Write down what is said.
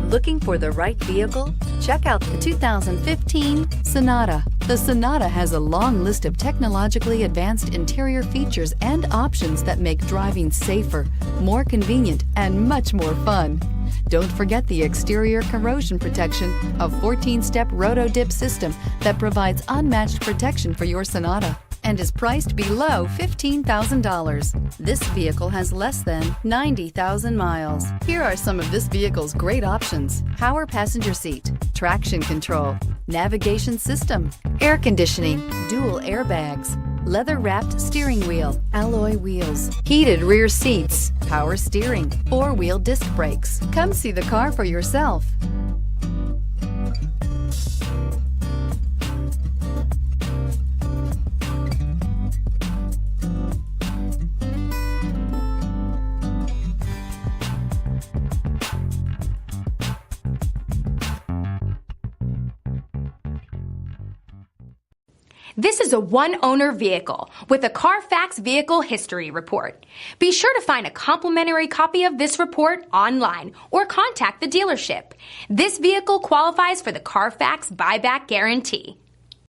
Looking for the right vehicle? Check out the 2015 Sonata. The Sonata has a long list of technologically advanced interior features and options that make driving safer, more convenient, and much more fun. Don't forget the exterior corrosion protection, a 14-step roto-dip system that provides unmatched protection for your Sonata and is priced below $15,000. This vehicle has less than 90,000 miles. Here are some of this vehicle's great options: power passenger seat, traction control, navigation system, air conditioning, dual airbags, leather-wrapped steering wheel, alloy wheels, heated rear seats, power steering, four-wheel disc brakes. Come see the car for yourself. This is a one-owner vehicle with a CARFAX Vehicle History Report. Be sure to find a complimentary copy of this report online or contact the dealership. This vehicle qualifies for the CARFAX Buyback Guarantee.